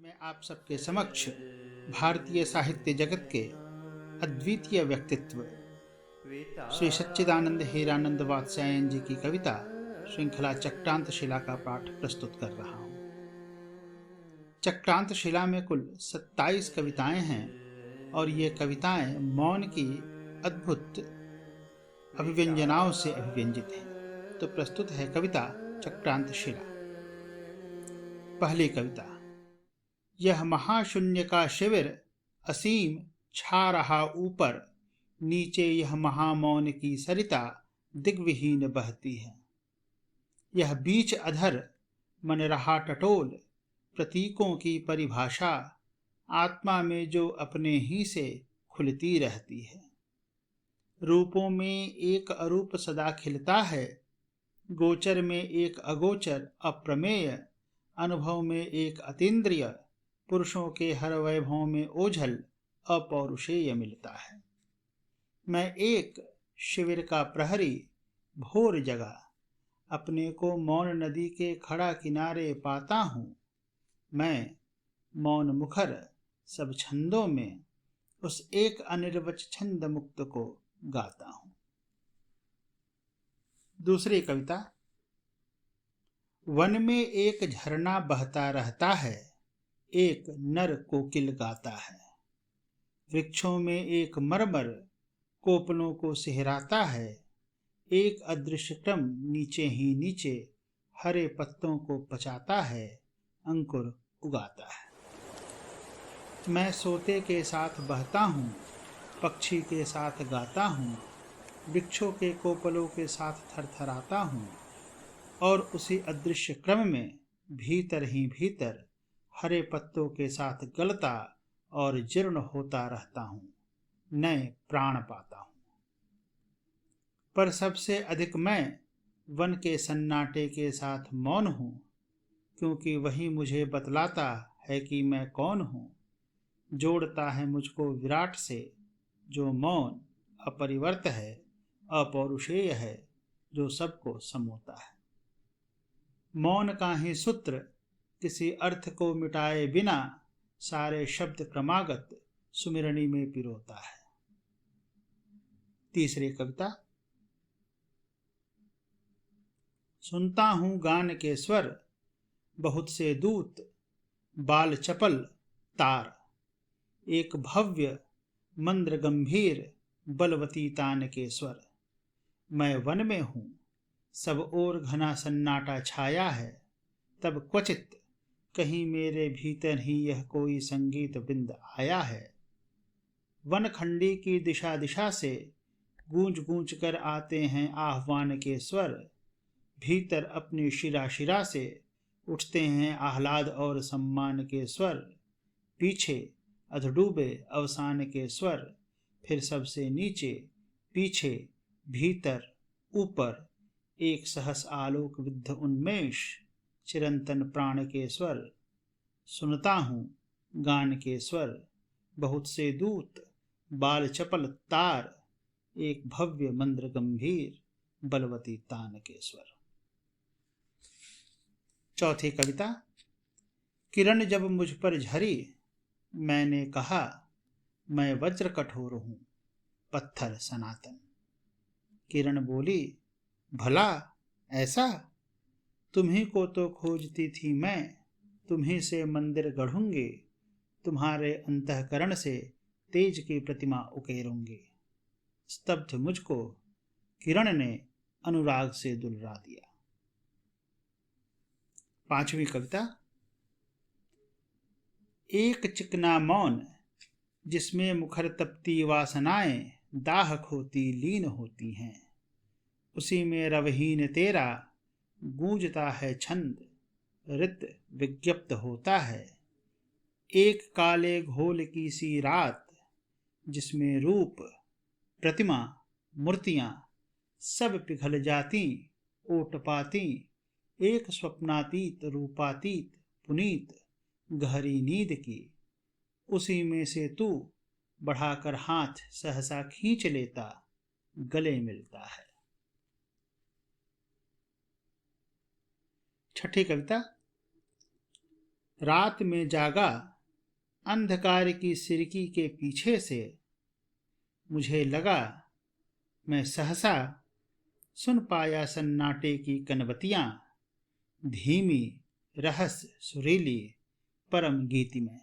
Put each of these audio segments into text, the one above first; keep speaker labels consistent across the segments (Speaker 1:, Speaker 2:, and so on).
Speaker 1: मैं आप सबके समक्ष भारतीय साहित्य जगत के अद्वितीय व्यक्तित्व श्री सच्चिदानंद हीरानंद वात्स्यायन जी की कविता श्रृंखला चक्रांत शिला का पाठ प्रस्तुत कर रहा हूँ। चक्रांत शिला में कुल 27 कविताएं हैं और ये कविताएं मौन की अद्भुत अभिव्यंजनाओं से अभिव्यंजित हैं। तो प्रस्तुत है कविता चक्रांत शिला। पहली कविता। यह महाशून्य का शिविर असीम छा रहा ऊपर, नीचे यह महामौन की सरिता दिग्विहीन बहती है। यह बीच अधर मन रहा टटोल, प्रतीकों की परिभाषा आत्मा में जो अपने ही से खुलती रहती है। रूपों में एक अरूप सदा खिलता है, गोचर में एक अगोचर अप्रमेय, अनुभव में एक अतीन्द्रिय, पुरुषों के हर वैभव में ओझल अपौरुषेय मिलता है। मैं एक शिविर का प्रहरी भोर जगा, अपने को मौन नदी के खड़ा किनारे पाता हूँ। मैं मौन मुखर सब छंदों में उस एक अनिर्वच छंद मुक्त को गाता हूँ। दूसरी कविता। वन में एक झरना बहता रहता है, एक नर कोकिल गाता है। वृक्षों में एक मरमर कोपलों को सिहराता है, एक अदृश्य क्रम नीचे ही नीचे हरे पत्तों को पचाता है, अंकुर उगाता है। मैं सोते के साथ बहता हूँ, पक्षी के साथ गाता हूँ, वृक्षों के कोपलों के साथ थरथराता हूँ और उसी अदृश्य क्रम में भीतर ही भीतर हरे पत्तों के साथ गलता और जीर्ण होता रहता हूँ, नए प्राण पाता हूँ। पर सबसे अधिक मैं वन के सन्नाटे के साथ मौन हूँ, क्योंकि वही मुझे बतलाता है कि मैं कौन हूँ। जोड़ता है मुझको विराट से जो मौन अपरिवर्त है, अपौरुषेय है, जो सबको समोता है। मौन का ही सूत्र किसी अर्थ को मिटाए बिना सारे शब्द क्रमागत सुमिरनी में पिरोता है। तीसरी कविता। सुनता हूँ गान के स्वर, बहुत से दूत बाल चपल तार, एक भव्य मंद्र गंभीर बलवती तान के स्वर। मैं वन में हूँ, सब ओर घना सन्नाटा छाया है, तब क्वचित कहीं मेरे भीतर ही यह कोई संगीत बिंद आया है। वन खंडी की दिशा दिशा से गूंज गूंज कर आते हैं आह्वान के स्वर, भीतर अपनी शिरा शिरा से उठते हैं आह्लाद और सम्मान के स्वर। पीछे अधडूबे अवसान के स्वर, फिर सबसे नीचे पीछे भीतर ऊपर एक सहस आलोक विद्ध उन्मेष, चिरंतन प्राण के स्वर। सुनता हूँ गान के स्वर, बहुत से दूत बाल चपल तार, एक भव्य मंद्र गंभीर बलवती तान के स्वर। चौथी कविता। किरण जब मुझ पर झरी, मैंने कहा मैं वज्र कठोर हूँ, पत्थर सनातन। किरण बोली, भला ऐसा? तुम्ही को तो खोजती थी मैं, तुम्ही से मंदिर गढ़ूंगी, तुम्हारे अंतःकरण से तेज की प्रतिमा उकेरूंगी। स्तब्ध मुझको किरण ने अनुराग से दुलरा दिया। पांचवी कविता। एक चिकना मौन, जिसमें मुखर तपती वासनाएं दाहक होती लीन होती हैं, उसी में रवहीन तेरा गूंजता है छंद, रित विज्ञप्त होता है। एक काले घोल की सी रात, जिसमें रूप प्रतिमा मूर्तियां सब पिघल जाती ओट पाती, एक स्वप्नातीत रूपातीत पुनीत गहरी नींद की, उसी में से तू बढ़ाकर हाथ सहसा खींच लेता, गले मिलता है। छठी कविता। रात में जागा अंधकार की सिरकी के पीछे से, मुझे लगा मैं सहसा सुन पाया सन्नाटे की कनबतियां, धीमी रहस्य सुरीली परम गीति में।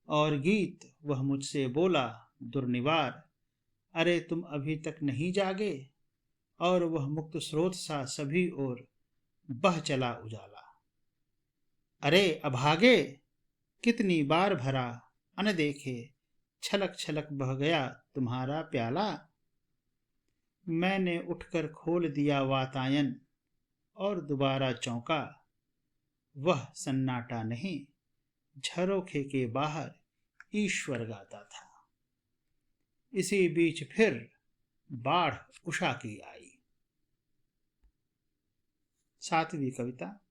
Speaker 1: और गीत वह मुझसे बोला दुर्निवार, अरे तुम अभी तक नहीं जागे। और वह मुक्त स्रोत सा सभी ओर बह चला उजाला। अरे अभागे, कितनी बार भरा अनदेखे, छलक छलक बह गया तुम्हारा प्याला। मैंने उठकर खोल दिया वातायन और दोबारा चौंका, वह सन्नाटा नहीं, झरोखे के बाहर ईश्वर गाता था। इसी बीच फिर बाढ़ उषा की आई। 7वीं कविता।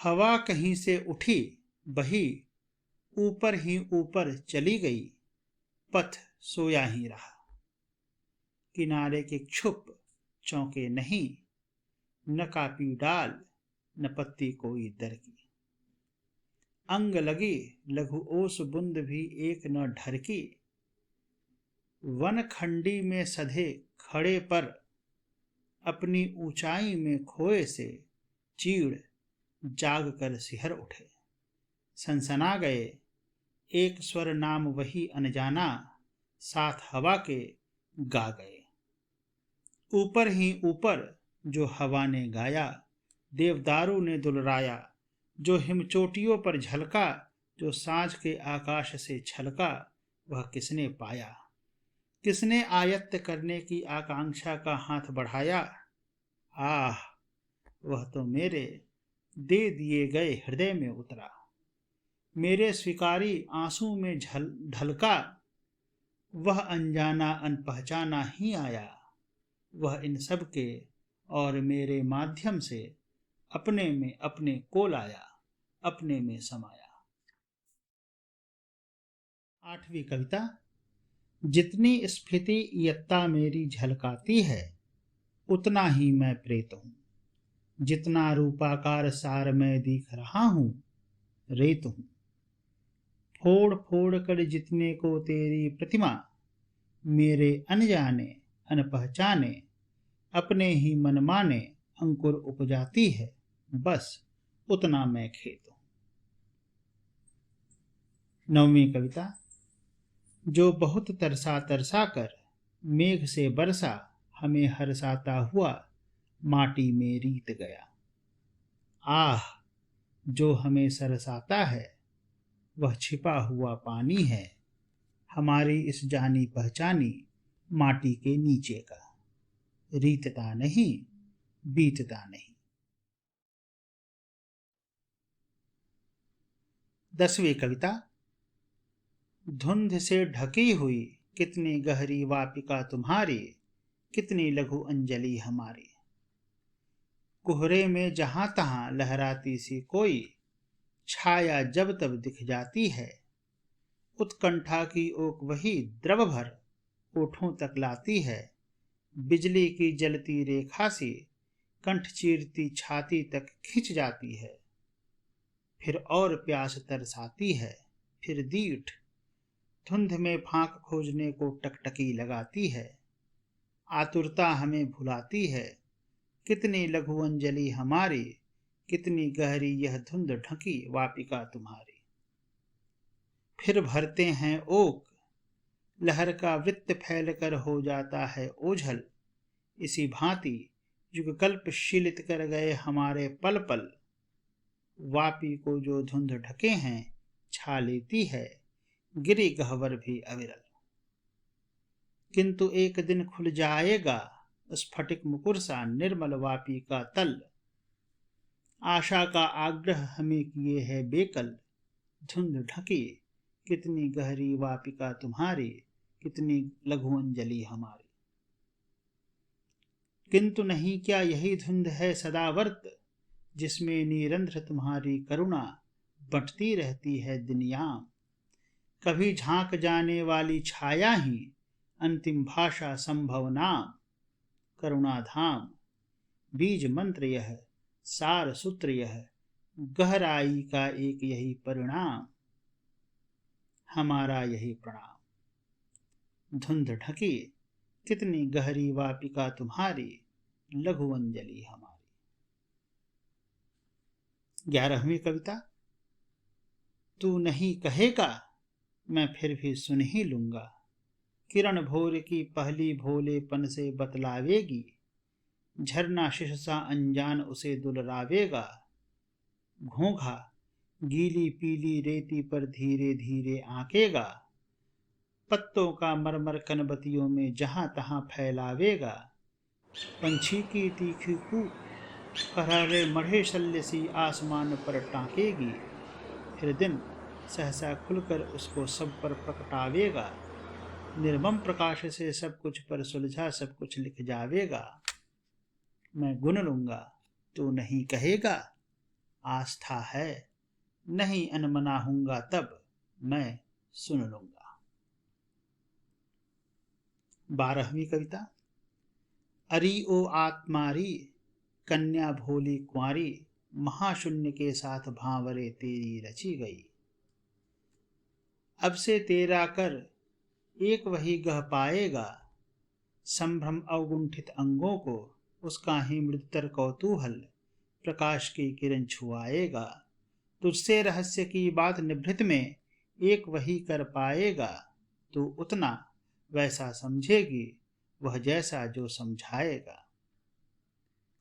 Speaker 1: हवा कहीं से उठी बही, ऊपर ही ऊपर चली गई, पथ सोया ही रहा। किनारे के छुप चौंके नहीं, न कापी डाल न पत्ती कोई दर की। अंग लगी लघु ओस बुंद भी एक न ढरकी। वन खंडी में सधे खड़े पर, अपनी ऊंचाई में खोए से चीड़ जाग कर सिहर उठे। सनसना गए एक स्वर नाम वही अनजाना, साथ हवा के गा गए। ऊपर ही ऊपर जो हवा ने गाया, देवदारू ने दुलराया। जो हिमचोटियों पर झलका, जो सांझ के आकाश से छलका, वह किसने पाया। किसने आयत्त करने की आकांक्षा का हाथ बढ़ाया। आह, वह तो मेरे दे दिए गए हृदय में उतरा। मेरे स्वीकारी आंसू में ढलका, वह अनजाना अनपहचाना ही आया। वह इन सब के और मेरे माध्यम से अपने में अपने को लाया, अपने में समाया। 8वीं कविता। जितनी स्फीतियत्ता मेरी झलकाती है, उतना ही मैं प्रेत हूँ। जितना रूपाकार सार मैं दिख रहा हूँ, रेत हूँ। फोड़ फोड़ कर जितने को तेरी प्रतिमा, मेरे अनजाने अनपहचाने अपने ही मनमाने अंकुर उपजाती है, बस उतना मैं खेत हूँ। 9वीं कविता। जो बहुत तरसा तरसा कर मेघ से बरसा, हमें हरसाता हुआ माटी में रीत गया। आह, जो हमें सरसाता है, वह छिपा हुआ पानी है, हमारी इस जानी पहचानी माटी के नीचे का। रीतता नहीं, बीतता नहीं। 10वीं कविता। धुंध से ढकी हुई कितनी गहरी वापिका तुम्हारी, कितनी लघु अंजलि हमारी। कोहरे में जहां तहां लहराती सी कोई छाया जब तब दिख जाती है। उत्कंठा की ओक वही द्रव भर ओठों तक लाती है। बिजली की जलती रेखा सी कंठ चीरती छाती तक खिंच जाती है। फिर और प्यास तरसाती है, फिर दीठ धुंध में फांक खोजने को टकटकी लगाती है। आतुरता हमें भुलाती है, कितनी लघु अंजलि हमारी, कितनी गहरी यह धुंध ढकी वापिका तुम्हारी। फिर भरते हैं ओक, लहर का वृत्त फैल कर हो जाता है ओझल। इसी भांति युगकल्प शीलित कर गए हमारे पल पल। वापी को जो धुंध ढके हैं छा लेती है, गिरी गह्वर भी अविरल। किंतु एक दिन खुल जाएगा स्फटिक मुकुर सा निर्मल वापी का तल। आशा का आग्रह हमें किए है बेकल। धुंध ढकी कितनी गहरी वापिका तुम्हारी, कितनी लघु अंजलि हमारी। किंतु नहीं क्या यही धुंध है सदावर्त, जिसमें निरंतर तुम्हारी करुणा बंटती रहती है दुनियाम। कभी झांक जाने वाली छाया ही अंतिम भाषा संभव नाम। करुणाधाम बीज मंत्र यह, सार सूत्र यह, गहराई का एक यही परिणाम, हमारा यही प्रणाम। धुंध ढकी कितनी गहरी वापिका तुम्हारी, लघु अंजलि हमारी। 11वीं कविता। तू नहीं कहेगा, मैं फिर भी सुन ही लूंगा। किरण भोर की पहली भोलेपन से बतलावेगी, झरना शिशु सा अनजान उसे दुलरावेगा। घोंघा गीली पीली रेती पर धीरे धीरे आंकेगा, पत्तों का मरमर कनबतियों में जहां तहां फैलावेगा। पंछी की तीखी कूक करारे मढ़े शल्य सी आसमान पर टांकेगी, फिर दिन सहसा खुलकर उसको सब पर प्रकटावेगा। निर्मम प्रकाश से सब कुछ पर सुलझा सब कुछ लिख जावेगा। मैं गुन लूंगा, तू नहीं कहेगा, आस्था है नहीं अनमना हूंगा, तब मैं सुन लूंगा। 12वीं कविता। अरी ओ आत्मारी, कन्या भोली कुंवारी, महाशून्य के साथ भांवरे तेरी रची गई। अब से तेरा कर एक वही गह पाएगा, संभ्रम अवगुंठित अंगों को उसका ही मृदुतर कौतूहल प्रकाश की किरण छुआएगा। तुझसे रहस्य की बात निभृत में एक वही कर पाएगा, तू उतना वैसा समझेगी वह जैसा जो समझाएगा।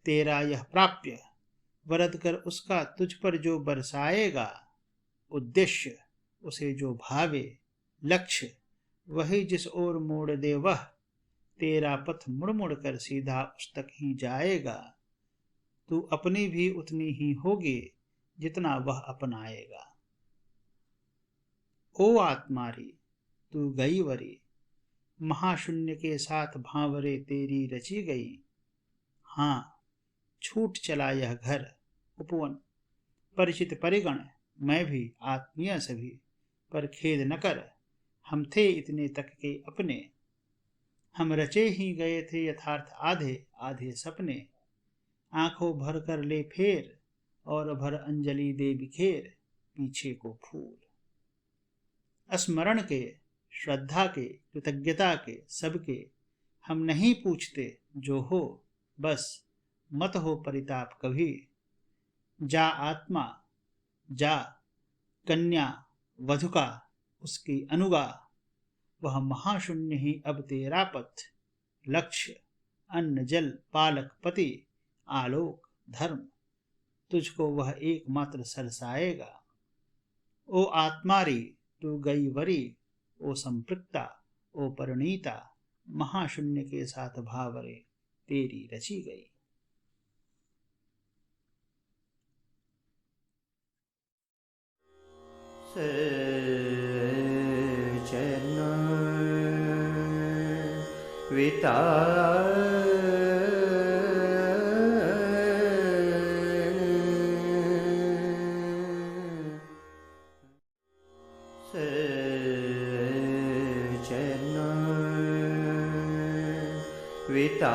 Speaker 1: तेरा यह प्राप्य वरद कर उसका तुझ पर जो बरसाएगा, उद्देश्य उसे जो भावे, लक्ष्य वही जिस ओर मोड़ दे वह, तेरा पथ मुड़ मुड़ कर सीधा उस तक ही जाएगा। तू अपनी भी उतनी ही होगी जितना वह अपनाएगा। ओ आत्मारी तू गई वरी, महाशून्य के साथ भांवरे तेरी रची गई। हाँ छूट चला यह घर उपवन, परिचित परिगण मैं भी आत्मीय सभी, पर खेद न कर हम थे इतने तक के अपने। हम रचे ही गए थे यथार्थ आधे आधे सपने। आंखों भर कर ले फेर और भर अंजलि दे बिखेर पीछे को फूल। स्मरण के, श्रद्धा के, कृतज्ञता के सबके हम नहीं पूछते, जो हो बस मत हो परिताप कभी। जा आत्मा जा, कन्या वधुका उसकी अनुगा, वह महाशून्य ही अब तेरा पथ, लक्ष्य अन्न जल पालक पति आलोक धर्म, तुझको वह एकमात्र सरसाएगा। ओ आत्मारी तू गई वरी, ओ संपृक्ता ओ परिणीता, महाशून्य के साथ भावरे तेरी रची गई।
Speaker 2: सजन विता सजन विता